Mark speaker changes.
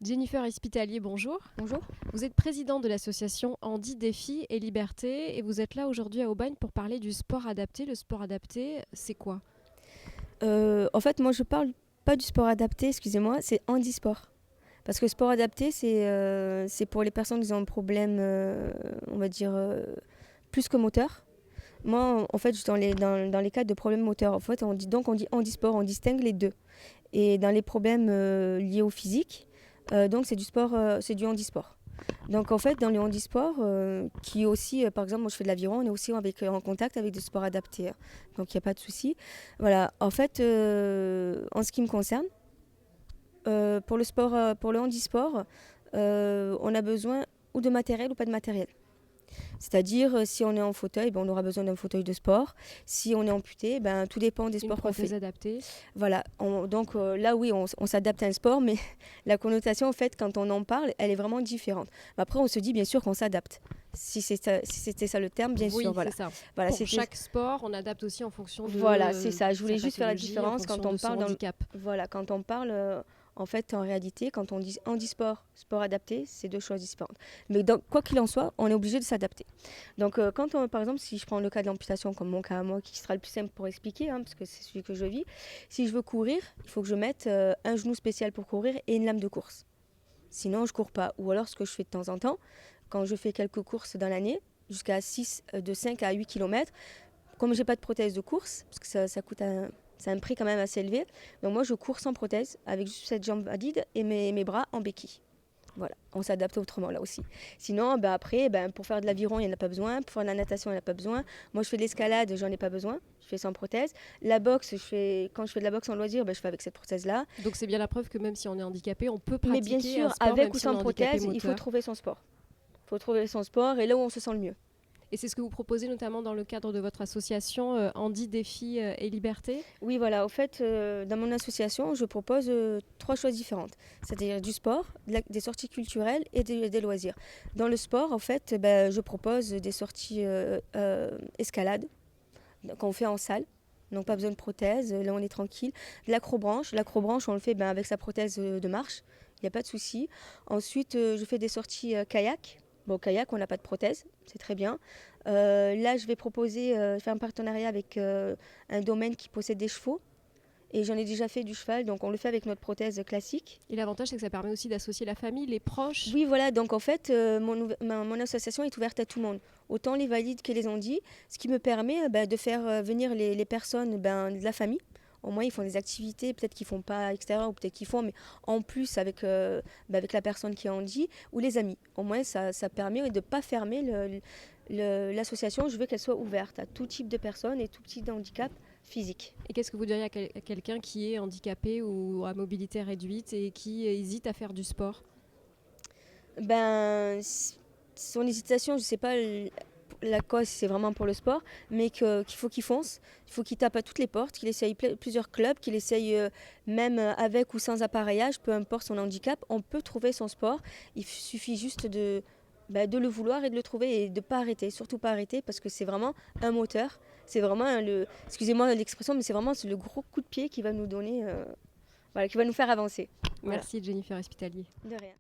Speaker 1: Jennifer Espitalier, bonjour.
Speaker 2: Bonjour.
Speaker 1: Vous êtes présidente de l'association Handi Défi et Liberté et vous êtes là aujourd'hui à Aubagne pour parler du sport adapté. Le sport adapté, c'est quoi?
Speaker 2: En fait, moi, je parle pas du sport adapté, excusez-moi, c'est handisport. Parce que sport adapté, c'est pour les personnes qui ont un problème, on va dire, plus que moteur. Moi, en fait, dans les cas de problèmes moteurs, en fait, on dit handisport, on distingue les deux. Et dans les problèmes liés au physique, donc c'est du handisport. Donc en fait, dans le handisport, qui est aussi, par exemple, moi je fais de l'aviron, on est aussi en contact avec des sports adaptés, hein. Donc il n'y a pas de souci. Voilà, en fait, en ce qui me concerne, pour le handisport, on a besoin ou de matériel ou pas de matériel. C'est-à-dire, si on est en fauteuil, ben, on aura besoin d'un fauteuil de sport. Si on est amputé, ben, tout dépend des
Speaker 1: Une
Speaker 2: sports qu'on fait.
Speaker 1: prothèse adaptée?
Speaker 2: Voilà, donc là oui, on s'adapte à un sport, mais la connotation en fait, quand on en parle, elle est vraiment différente. Mais après, on se dit bien sûr qu'on s'adapte. Si c'était ça le terme, bien
Speaker 1: Oui,
Speaker 2: sûr, voilà.
Speaker 1: c'est ça.
Speaker 2: Voilà,
Speaker 1: Pour chaque sport, on adapte aussi en fonction
Speaker 2: voilà, c'est
Speaker 1: de
Speaker 2: ça. Je
Speaker 1: sa
Speaker 2: voulais juste faire la
Speaker 1: pathologie, en
Speaker 2: différence
Speaker 1: fonction
Speaker 2: quand on
Speaker 1: de son
Speaker 2: parle
Speaker 1: handicap.
Speaker 2: voilà, quand on parle en fait, en réalité, quand on dit handisport, sport adapté, c'est deux choses différentes. Mais quoi qu'il en soit, on est obligé de s'adapter. Donc, par exemple, si je prends le cas de l'amputation, comme mon cas à moi, qui sera le plus simple pour expliquer, hein, parce que c'est celui que je vis, si je veux courir, il faut que je mette un genou spécial pour courir et une lame de course. Sinon, je cours pas. Ou alors, ce que je fais de temps en temps, quand je fais quelques courses dans l'année, jusqu'à de 5 à 8 km, comme j'ai pas de prothèse de course, parce que ça coûte c'est un prix quand même assez élevé, donc moi je cours sans prothèse, avec juste cette jambe valide et mes bras en béquille. Voilà, on s'adapte autrement là aussi. Sinon, après, pour faire de l'aviron, il n'y en a pas besoin. Pour faire de la natation, il n'y en a pas besoin. Moi, je fais de l'escalade, j'en ai pas besoin. Je fais sans prothèse. La boxe, quand je fais de la boxe en loisir, je fais avec cette prothèse-là.
Speaker 1: Donc c'est bien la preuve que même si on est handicapé, on peut
Speaker 2: Mais bien
Speaker 1: pratiquer un
Speaker 2: sûr,
Speaker 1: sport même
Speaker 2: avec ou
Speaker 1: si on est
Speaker 2: sans
Speaker 1: handicapé
Speaker 2: prothèse, il faut
Speaker 1: moteur.
Speaker 2: trouver son sport. Il faut trouver son sport et là où on se sent le mieux.
Speaker 1: Et c'est ce que vous proposez notamment dans le cadre de votre association Handi Défi et Liberté?
Speaker 2: Oui, voilà. Au fait, dans mon association, je propose trois choses différentes. C'est-à-dire du sport, des sorties culturelles et des loisirs. Dans le sport, en fait, je propose des sorties escalade qu'on fait en salle. Donc pas besoin de prothèse, là on est tranquille. De l'acrobranche. L'acrobranche, on le fait avec sa prothèse de marche. Il n'y a pas de souci. Ensuite, je fais des sorties kayak. Bon, kayak, on n'a pas de prothèse, c'est très bien. Là, je vais faire un partenariat avec un domaine qui possède des chevaux. Et j'en ai déjà fait du cheval, donc on le fait avec notre prothèse classique.
Speaker 1: Et l'avantage, c'est que ça permet aussi d'associer la famille, les proches.
Speaker 2: Oui, voilà, donc en fait, mon association est ouverte à tout le monde, autant les valides que les handis, ce qui me permet de faire venir les personnes de la famille. Au moins, ils font des activités, peut-être qu'ils ne font pas à l'extérieur, ou peut-être qu'ils font, mais en plus avec la personne qui est handi, ou les amis. Au moins, ça permet de ne pas fermer l'association. Je veux qu'elle soit ouverte à tout type de personnes et tout type de handicap physique.
Speaker 1: Et qu'est-ce que vous diriez à quelqu'un qui est handicapé ou à mobilité réduite et qui hésite à faire du sport?
Speaker 2: Son hésitation, je ne sais pas la cause, c'est vraiment pour le sport, mais qu'il faut qu'il fonce, il faut qu'il tape à toutes les portes, qu'il essaye plusieurs clubs, qu'il essaye même avec ou sans appareillage, peu importe son handicap, on peut trouver son sport. Il suffit juste de le vouloir et de le trouver et de ne pas arrêter, surtout pas arrêter parce que c'est vraiment un moteur, c'est vraiment excusez-moi l'expression, mais c'est vraiment le gros coup de pied qui va nous donner, qui va nous faire avancer. Voilà.
Speaker 1: Merci Jennifer Espitalier.
Speaker 2: De rien.